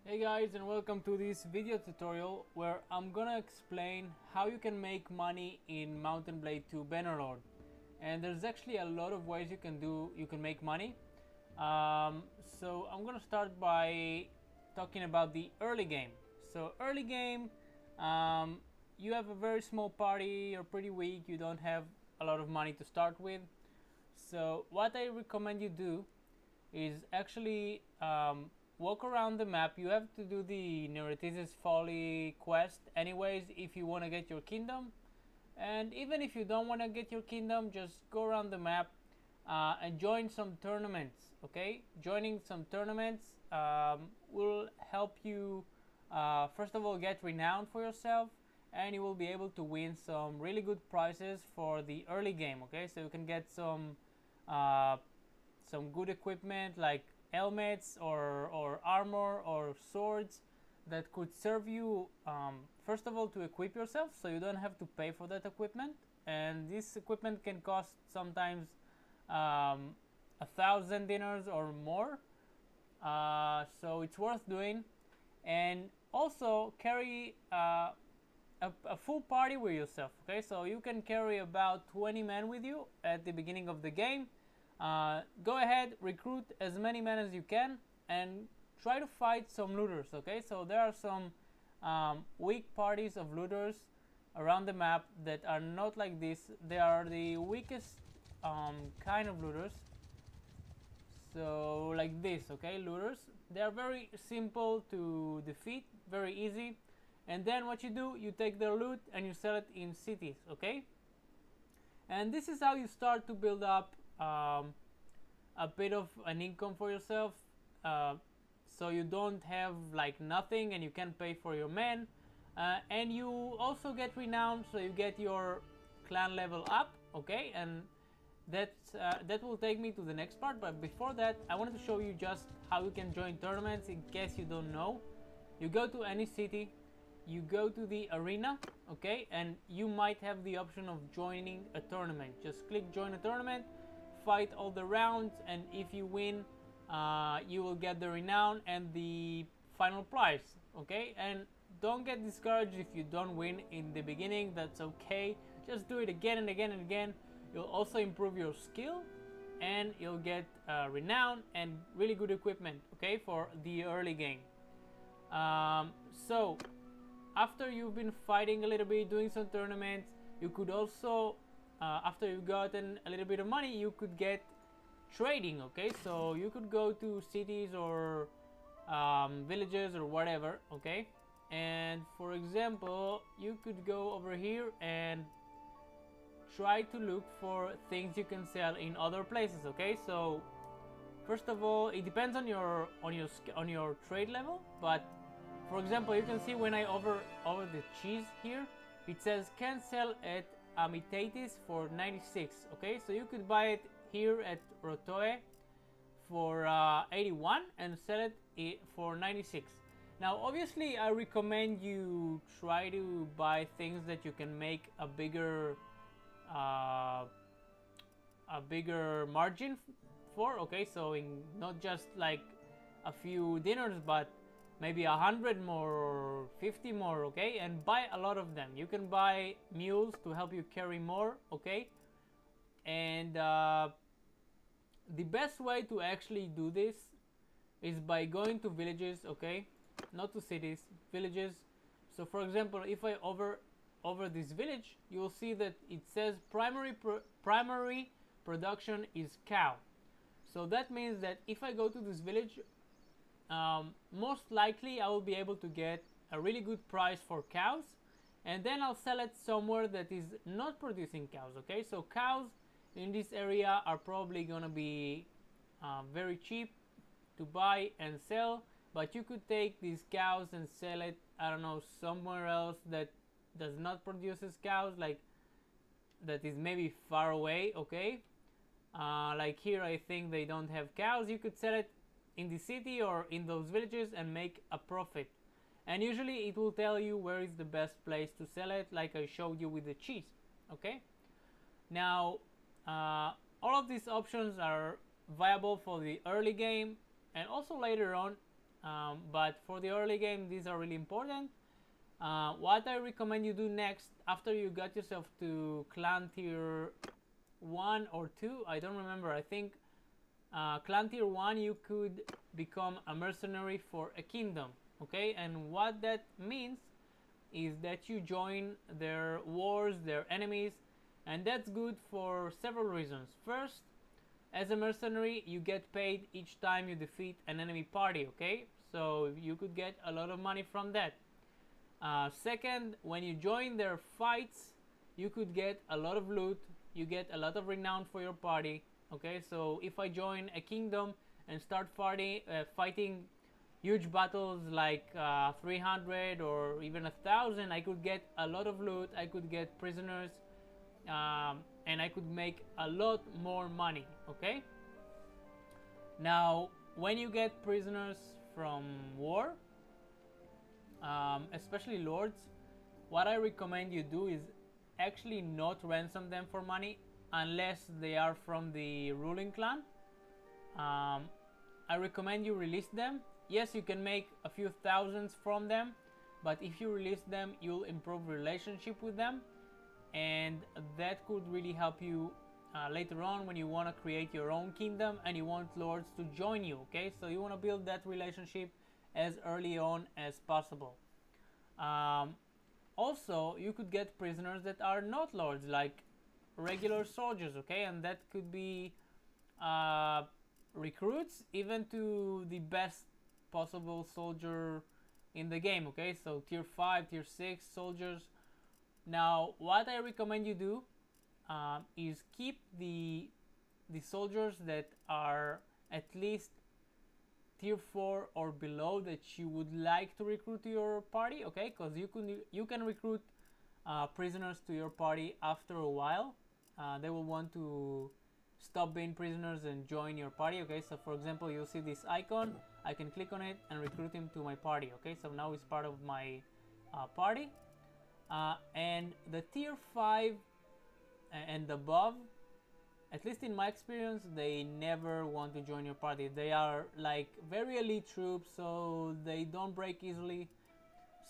Hey guys, and welcome to this video tutorial where I'm gonna explain how you can make money in Mountain Blade 2 Bannerlord. And there's actually a lot of ways you can make money. So I'm gonna start by talking about the early game. So early game, you have a very small party, you're pretty weak, you don't have a lot of money to start with. So what I recommend you do is actually walk around the map. You have to do the Nerethesis Folly quest anyways if you want to get your kingdom, and even if you don't want to get your kingdom, just go around the map and join some tournaments. Okay, joining some tournaments will help you first of all get renowned for yourself, and you will be able to win some really good prizes for the early game. Okay, so you can get some good equipment like helmets or armor or swords that could serve you first of all to equip yourself, so you don't have to pay for that equipment. And this equipment can cost sometimes 1,000 dinars or more, so it's worth doing. And also carry a full party with yourself. Okay, so you can carry about 20 men with you at the beginning of the game. Go ahead, recruit as many men as you can, and try to fight some looters. Okay, so there are some weak parties of looters around the map that are not like this. They are the weakest kind of looters. So like this, okay, looters. They are very simple to defeat, very easy. And then what you do, you take their loot and you sell it in cities. Okay, and this is how you start to build up a bit of an income for yourself, so you don't have like nothing and you can pay for your men, and you also get renowned, so you get your clan level up. Okay, and that will take me to the next part. But before that, I wanted to show you just how you can join tournaments in case you don't know. You go to any city, you go to the arena, okay, and you might have the option of joining a tournament. Just click join a tournament, fight all the rounds, and if you win, you will get the renown and the final prize. Okay, and don't get discouraged if you don't win in the beginning. That's okay, just do it again and again and again. You'll also improve your skill, and you'll get renown and really good equipment, okay, for the early game. So after you've been fighting a little bit, doing some tournaments, you could also after you've gotten a little bit of money, you could get trading. Okay, so you could go to cities or villages or whatever. Okay, and for example, you could go over here and try to look for things you can sell in other places. Okay, so first of all, it depends on your trade level, but for example, you can see when I over the cheese here, it says can sell at Amitatis for 96. Okay, so you could buy it here at Rotoe for 81 and sell it for 96. Now obviously I recommend you try to buy things that you can make a bigger margin for. Okay, so in not just like a few dinners, but maybe 100 more or 50 more. Okay, and buy a lot of them. You can buy mules to help you carry more. Okay, and the best way to actually do this is by going to villages. Okay, not to cities, villages. So for example, if I over this village, you will see that it says primary production is cow. So that means that if I go to this village, most likely I will be able to get a really good price for cows, and then I'll sell it somewhere that is not producing cows. Okay, so cows in this area are probably gonna be very cheap to buy and sell, but you could take these cows and sell it, I don't know, somewhere else that does not produces cows, like that is maybe far away. Okay, like here I think they don't have cows. You could sell it in the city or in those villages and make a profit, and usually it will tell you where is the best place to sell it, like I showed you with the cheese. Okay, now all of these options are viable for the early game, and also later on but for the early game these are really important. What I recommend you do next, after you got yourself to clan tier 1 or 2, I don't remember, I think clan tier 1, you could become a mercenary for a kingdom, okay? And what that means is that you join their wars, their enemies, and that's good for several reasons. First, as a mercenary, you get paid each time you defeat an enemy party, okay? So you could get a lot of money from that. Second, when you join their fights, you could get a lot of loot, you get a lot of renown for your party, okay? So if I join a kingdom and start fighting huge battles like 300 or even 1,000, I could get a lot of loot, I could get prisoners, and I could make a lot more money, okay? Now, when you get prisoners from war, especially lords, what I recommend you do is actually not ransom them for money unless they are from the ruling clan. I recommend you release them. Yes, you can make a few thousands from them, but if you release them, you'll improve relationship with them, and that could really help you later on when you want to create your own kingdom and you want lords to join you, okay? So you want to build that relationship as early on as possible. Also, you could get prisoners that are not lords, like regular soldiers, okay? And that could be recruits, even to the best possible soldier in the game, okay? So tier 5, tier 6 soldiers. Now, what I recommend you do is keep the soldiers that are at least tier 4 or below that you would like to recruit to your party, okay? Because you can recruit prisoners to your party after a while. They will want to stop being prisoners and join your party, okay? So for example, you'll see this icon, I can click on it and recruit him to my party, okay? So now he's part of my party. And the tier 5 and above, at least in my experience, they never want to join your party. They are like very elite troops, so they don't break easily.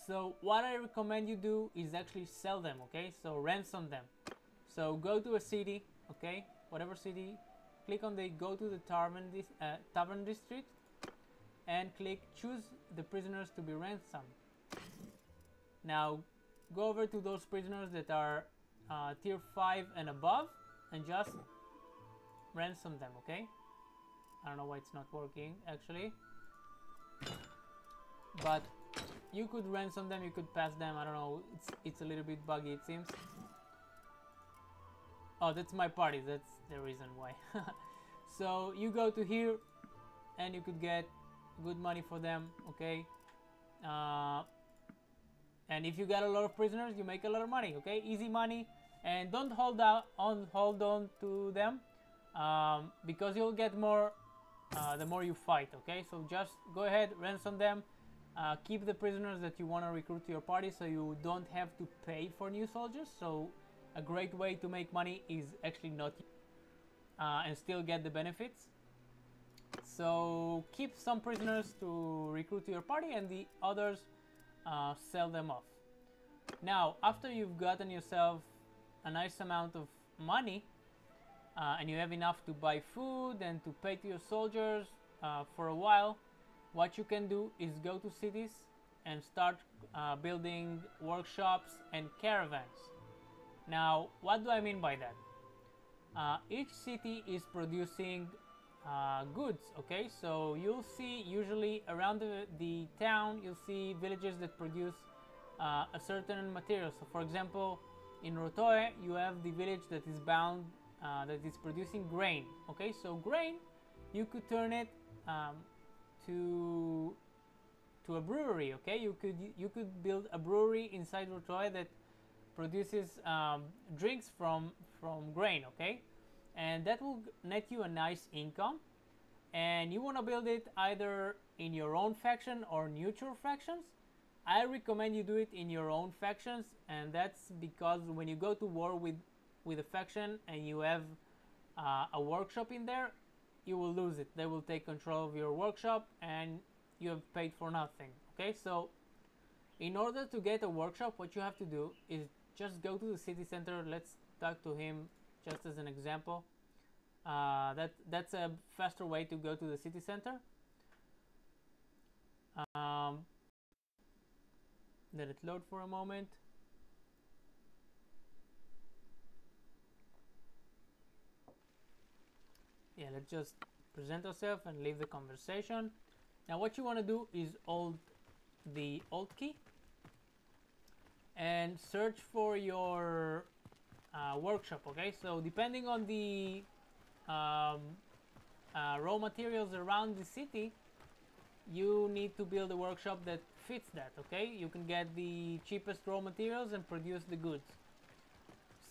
So what I recommend you do is actually sell them, okay? So ransom them. So go to a city, okay? Whatever city, click on the go to the tavern district and click choose the prisoners to be ransomed. Now go over to those prisoners that are tier 5 and above and just ransom them, okay? I don't know why it's not working actually, but you could ransom them, you could pass them, I don't know, it's a little bit buggy it seems. Oh, that's my party, that's the reason why. So you go to here and you could get good money for them, okay? And if you got a lot of prisoners, you make a lot of money, okay? Easy money, and don't hold on to them because you'll get more the more you fight, okay? So just go ahead, ransom them, keep the prisoners that you want to recruit to your party so you don't have to pay for new soldiers. So a great way to make money is actually not and still get the benefits. So keep some prisoners to recruit to your party and the others sell them off. Now, after you've gotten yourself a nice amount of money and you have enough to buy food and to pay to your soldiers for a while, what you can do is go to cities and start building workshops and caravans. Now, what do I mean by that? Each city is producing goods, okay? So you'll see usually around the town, you'll see villages that produce a certain material. So for example, in Rotoe, you have the village that is bound, that is producing grain, okay? So grain, you could turn it to a brewery, okay? You could build a brewery inside Rotoe that produces drinks from grain, okay? And that will net you a nice income, and you want to build it either in your own faction or neutral factions. I recommend you do it in your own factions, and that's because when you go to war with a faction and you have a workshop in there, you will lose it. They will take control of your workshop and you have paid for nothing. Okay, so in order to get a workshop, what you have to do is just go to the city center. Let's talk to him just as an example. That's a faster way to go to the city center. Let it load for a moment. Yeah, let's just present ourselves and leave the conversation. Now what you want to do is hold the Alt key and search for your workshop. Okay, so depending on the raw materials around the city, you need to build a workshop that fits that. Okay, you can get the cheapest raw materials and produce the goods.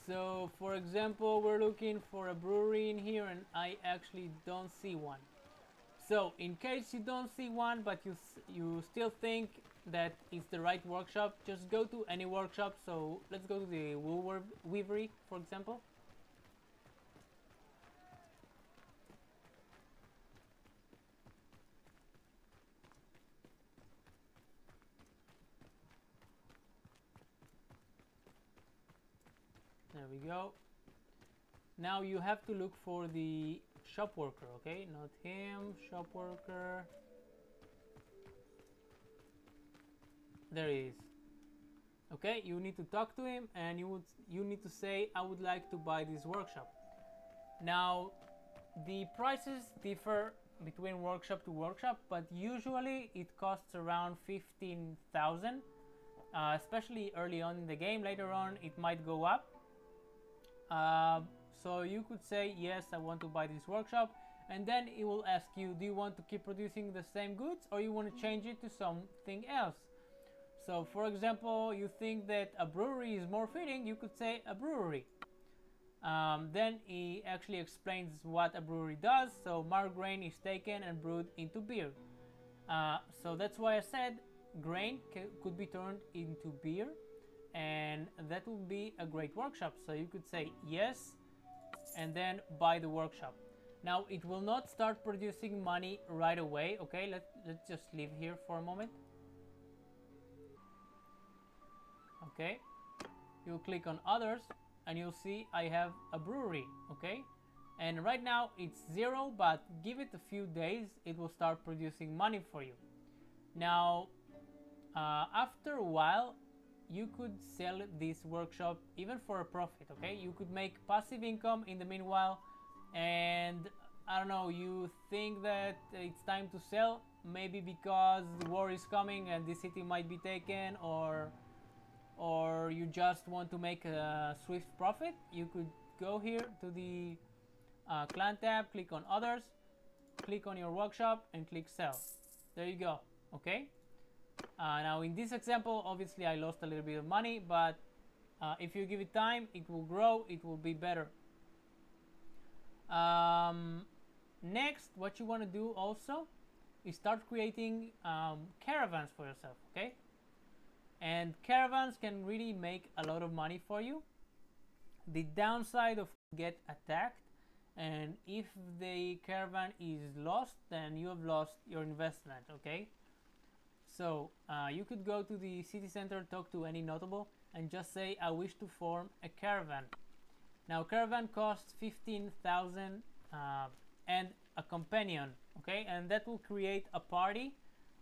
So for example, we're looking for a brewery in here and I actually don't see one. So in case you don't see one but you still think that it's the right workshop, just go to any workshop. So let's go to the wool weavery, for example. There we go. Now you have to look for the shop worker, okay? Not him, shop worker. There he is. Okay, you need to talk to him and you need to say, I would like to buy this workshop. Now the prices differ between workshop to workshop, but usually it costs around 15,000, especially early on in the game. Later on it might go up. So you could say, yes, I want to buy this workshop, and then it will ask you, do you want to keep producing the same goods or you want to change it to something else? So for example, you think that a brewery is more fitting, you could say a brewery. Then he actually explains what a brewery does. So malt grain is taken and brewed into beer. So that's why I said grain could be turned into beer, and that would be a great workshop. So you could say yes and then buy the workshop. Now it will not start producing money right away. Okay, let's just leave here for a moment. Okay, you'll click on others and you'll see I have a brewery. Okay, and right now it's 0, but give it a few days, it will start producing money for you. Now after a while you could sell this workshop even for a profit. Okay, you could make passive income in the meanwhile, and I don't know, you think that it's time to sell, maybe because the war is coming and the city might be taken, or you just want to make a swift profit. You could go here to the clan tab, click on others, click on your workshop and click sell. There you go. Okay, now in this example obviously I lost a little bit of money, but if you give it time, it will grow, it will be better. Next, what you want to do also is start creating caravans for yourself. Okay, and caravans can really make a lot of money for you. The downside of get attacked, and if the caravan is lost, then you have lost your investment. Okay, so you could go to the city center, talk to any notable and just say, I wish to form a caravan. Now caravan costs 15,000 and a companion. Okay, and that will create a party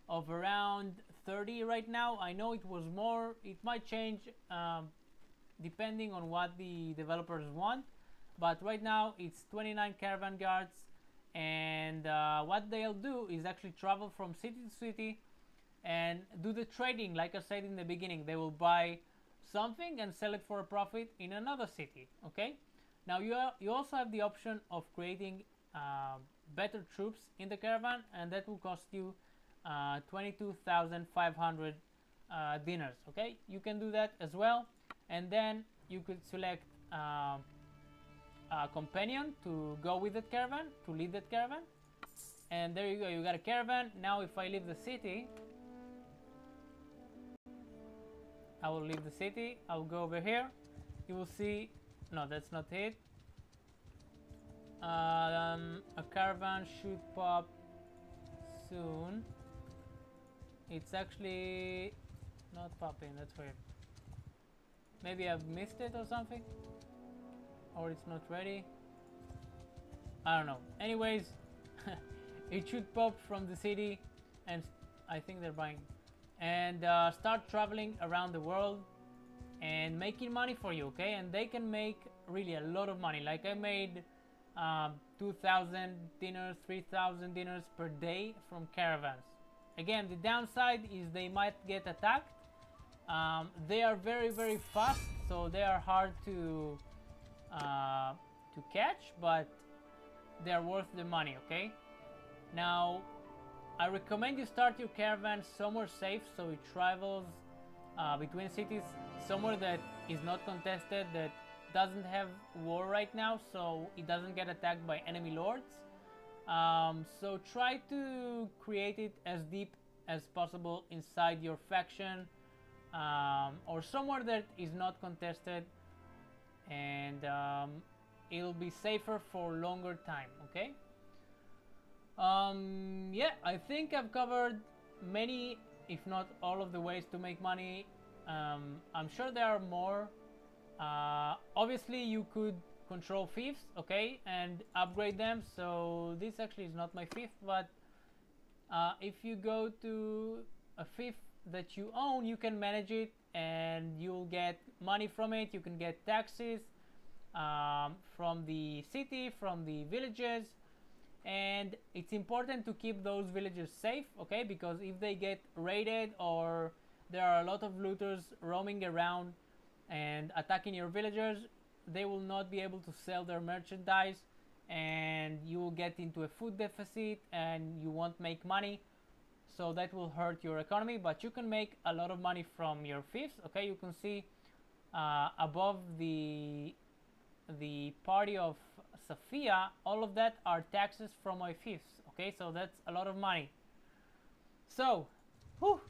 of around 30 right now. I know it was more, it might change depending on what the developers want, but right now it's 29 caravan guards, and what they'll do is actually travel from city to city and do the trading. Like I said in the beginning, they will buy something and sell it for a profit in another city. Okay, now you also have the option of creating better troops in the caravan, and that will cost you 22,500 dinars. Okay, you can do that as well, and then you could select a companion to go with that caravan, to lead that caravan, and there you go, you got a caravan. Now if I leave the city, I will leave the city, I will go over here, you will see, no, that's not it. A caravan should pop soon. It's actually not popping. That's weird. Maybe I've missed it or something, or it's not ready. I don't know. Anyways, it should pop from the city, and I think they're buying, and start traveling around the world and making money for you, okay? And they can make really a lot of money. Like I made 2,000 dinars, 3,000 dinars per day from caravans. Again, the downside is they might get attacked. They are very, very fast, so they are hard to catch, but they are worth the money, okay? Now, I recommend you start your caravan somewhere safe, so it travels between cities, somewhere that is not contested, that doesn't have war right now, so it doesn't get attacked by enemy lords. So try to create it as deep as possible inside your faction, or somewhere that is not contested, and it'll be safer for longer time, okay? Yeah, I think I've covered many, if not all of the ways to make money. I'm sure there are more. Obviously you could control thieves, okay, and upgrade them. So this actually is not my fifth, but if you go to a fifth that you own, you can manage it and you'll get money from it. You can get taxes from the city, from the villages, and it's important to keep those villages safe, okay, because if they get raided or there are a lot of looters roaming around and attacking your villagers, they will not be able to sell their merchandise, and you will get into a food deficit and you won't make money, so that will hurt your economy. But you can make a lot of money from your thieves, okay. You can see above the party of Sophia, all of that are taxes from my thieves, okay, so that's a lot of money. So whew,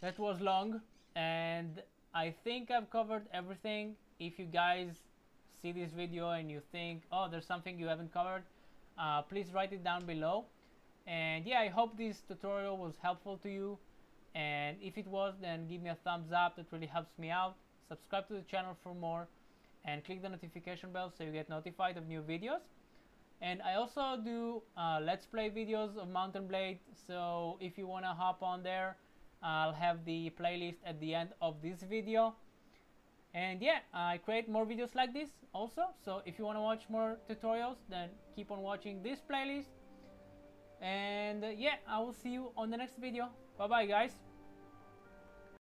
that was long, and I think I've covered everything. If you guys see this video and you think, oh, there's something you haven't covered, please write it down below. And yeah, I hope this tutorial was helpful to you, and if it was, then give me a thumbs up. That really helps me out. Subscribe to the channel for more, and click the notification bell so you get notified of new videos. And I also do let's play videos of Mountain Blade, so if you want to hop on there, I'll have the playlist at the end of this video. And yeah, I create more videos like this also, so if you want to watch more tutorials, then keep on watching this playlist. And yeah, I will see you on the next video. Bye bye guys.